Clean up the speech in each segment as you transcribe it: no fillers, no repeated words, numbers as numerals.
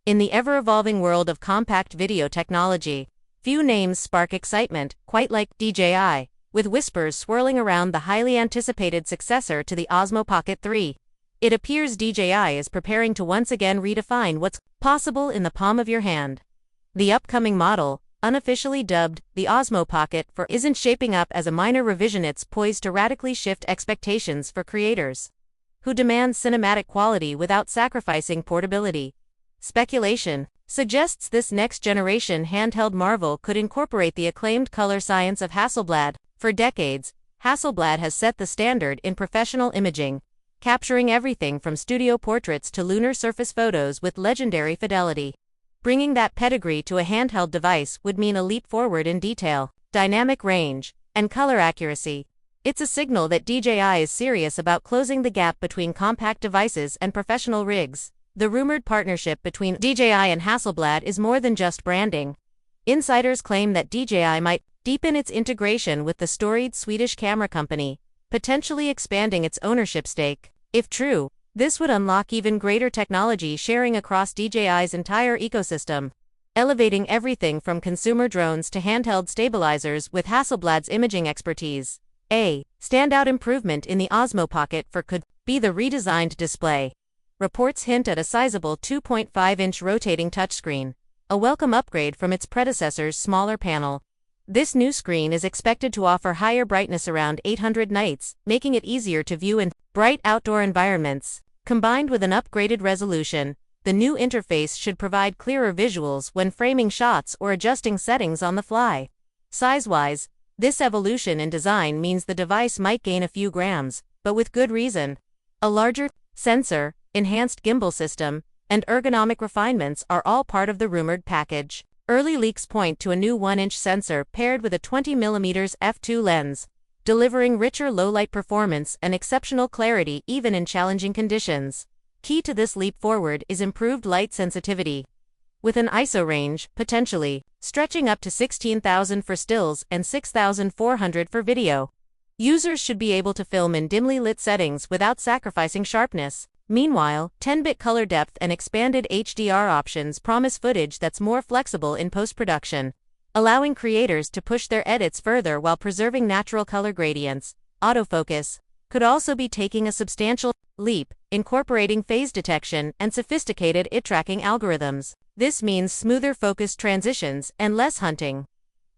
In the ever-evolving world of compact video technology, few names spark excitement, quite like DJI, with whispers swirling around the highly anticipated successor to the Osmo Pocket 3. It appears DJI is preparing to once again redefine what's possible in the palm of your hand. The upcoming model, unofficially dubbed the Osmo Pocket 4, isn't shaping up as a minor revision. It's poised to radically shift expectations for creators who demand cinematic quality without sacrificing portability. Speculation suggests this next-generation handheld marvel could incorporate the acclaimed color science of Hasselblad. For decades, Hasselblad has set the standard in professional imaging, capturing everything from studio portraits to lunar surface photos with legendary fidelity. Bringing that pedigree to a handheld device would mean a leap forward in detail, dynamic range, and color accuracy. It's a signal that DJI is serious about closing the gap between compact devices and professional rigs. The rumored partnership between DJI and Hasselblad is more than just branding. Insiders claim that DJI might deepen its integration with the storied Swedish camera company, potentially expanding its ownership stake. If true, this would unlock even greater technology sharing across DJI's entire ecosystem, elevating everything from consumer drones to handheld stabilizers. With Hasselblad's imaging expertise, a standout improvement in the Osmo Pocket 4 could be the redesigned display. Reports hint at a sizable 2.5-inch rotating touchscreen, a welcome upgrade from its predecessor's smaller panel. This new screen is expected to offer higher brightness around 800 nits, making it easier to view in bright outdoor environments. Combined with an upgraded resolution, the new interface should provide clearer visuals when framing shots or adjusting settings on the fly. Size-wise, this evolution in design means the device might gain a few grams, but with good reason. A larger sensor, enhanced gimbal system, and ergonomic refinements are all part of the rumored package. Early leaks point to a new 1-inch sensor paired with a 20mm f2 lens, delivering richer low-light performance and exceptional clarity even in challenging conditions. Key to this leap forward is improved light sensitivity, with an ISO range, potentially, stretching up to 16,000 for stills and 6,400 for video. Users should be able to film in dimly lit settings without sacrificing sharpness. Meanwhile, 10-bit color depth and expanded HDR options promise footage that's more flexible in post-production, allowing creators to push their edits further while preserving natural color gradients. Autofocus could also be taking a substantial leap, incorporating phase detection and sophisticated eye-tracking algorithms. This means smoother focus transitions and less hunting.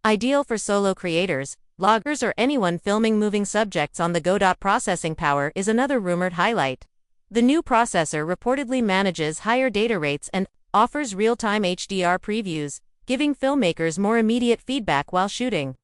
Ideal for solo creators, vloggers, or anyone filming moving subjects on the go. Processing power is another rumored highlight. The new processor reportedly manages higher data rates and offers real-time HDR previews, giving filmmakers more immediate feedback while shooting.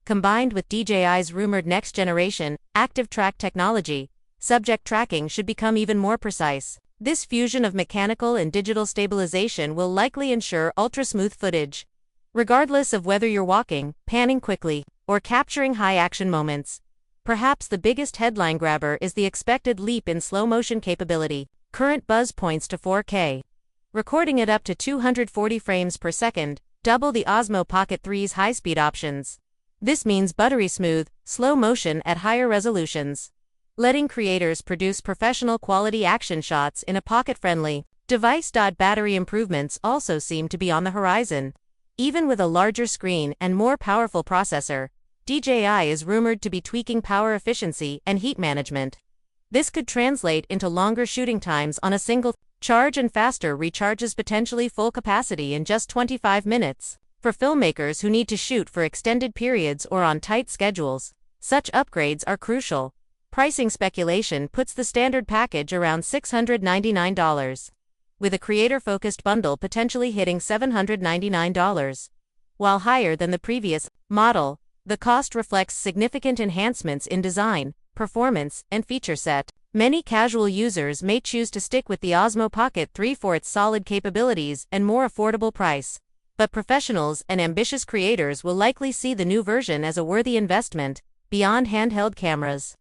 Combined with DJI's rumored next-generation active track technology, subject tracking should become even more precise. This fusion of mechanical and digital stabilization will likely ensure ultra-smooth footage, regardless of whether you're walking, panning quickly, or capturing high-action moments. Perhaps the biggest headline grabber is the expected leap in slow-motion capability. Current buzz points to 4K, recording it up to 240 frames per second, double the Osmo Pocket 3's high-speed options. This means buttery-smooth, slow motion at higher resolutions, letting creators produce professional-quality action shots in a pocket-friendly device. Battery improvements also seem to be on the horizon. Even with a larger screen and more powerful processor, DJI is rumored to be tweaking power efficiency and heat management. This could translate into longer shooting times on a single charge and faster recharges, potentially full capacity in just 25 minutes. For filmmakers who need to shoot for extended periods or on tight schedules, such upgrades are crucial. Pricing speculation puts the standard package around $699, with a creator-focused bundle potentially hitting $799. While higher than the previous model, the cost reflects significant enhancements in design, performance, and feature set. Many casual users may choose to stick with the Osmo Pocket 3 for its solid capabilities and more affordable price. But professionals and ambitious creators will likely see the new version as a worthy investment. Beyond handheld cameras,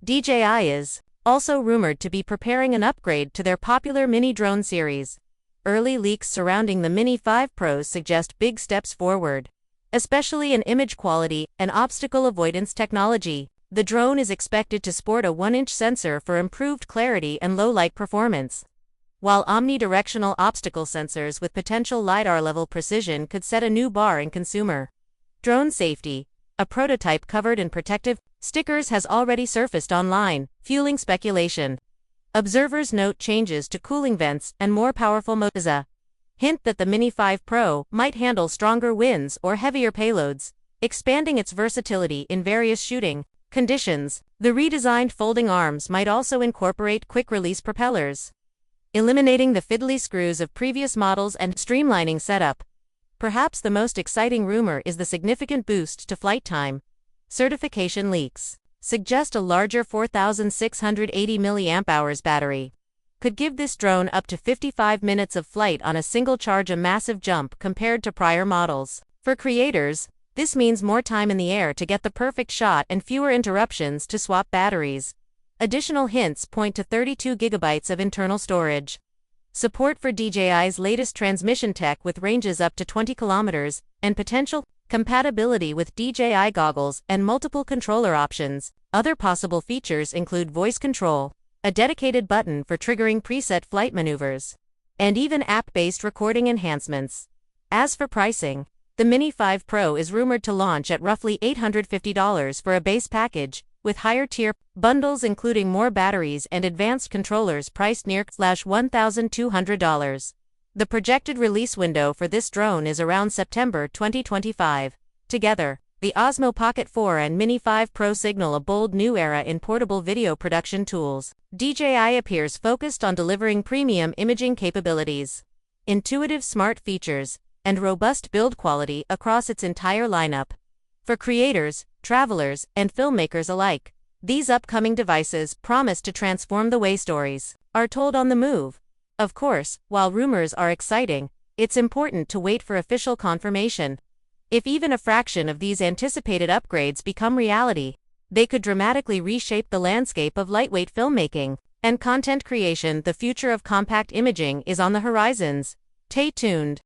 DJI is also rumored to be preparing an upgrade to their popular mini drone series. Early leaks surrounding the Mini 5 Pros suggest big steps forward, especially in image quality and obstacle avoidance technology. The drone is expected to sport a 1-inch sensor for improved clarity and low-light performance, while omnidirectional obstacle sensors with potential LiDAR-level precision could set a new bar in consumer drone safety. A prototype covered in protective stickers has already surfaced online, fueling speculation. Observers note changes to cooling vents and more powerful motors. A hint that the Mini 5 Pro might handle stronger winds or heavier payloads, expanding its versatility in various shooting conditions. The redesigned folding arms might also incorporate quick-release propellers, eliminating the fiddly screws of previous models and streamlining setup. Perhaps the most exciting rumor is the significant boost to flight time. Certification leaks suggest a larger 4,680 mAh battery could give this drone up to 55 minutes of flight on a single charge, a massive jump compared to prior models. For creators, this means more time in the air to get the perfect shot and fewer interruptions to swap batteries. Additional hints point to 32 gigabytes of internal storage. Support for DJI's latest transmission tech with ranges up to 20 kilometers, and potential compatibility with DJI goggles and multiple controller options. Other possible features include voice control, a dedicated button for triggering preset flight maneuvers, and even app-based recording enhancements. As for pricing, the Mini 5 Pro is rumored to launch at roughly $850 for a base package, with higher-tier bundles including more batteries and advanced controllers priced near $1,200. The projected release window for this drone is around September 2025. Together, the OSMO Pocket 4 and Mini 5 Pro signal a bold new era in portable video production tools. DJI appears focused on delivering premium imaging capabilities, intuitive smart features, and robust build quality across its entire lineup. For creators, travelers, and filmmakers alike, these upcoming devices promise to transform the way stories are told on the move. Of course, while rumors are exciting, it's important to wait for official confirmation. If even a fraction of these anticipated upgrades become reality, they could dramatically reshape the landscape of lightweight filmmaking and content creation. The future of compact imaging is on the horizons. Stay tuned.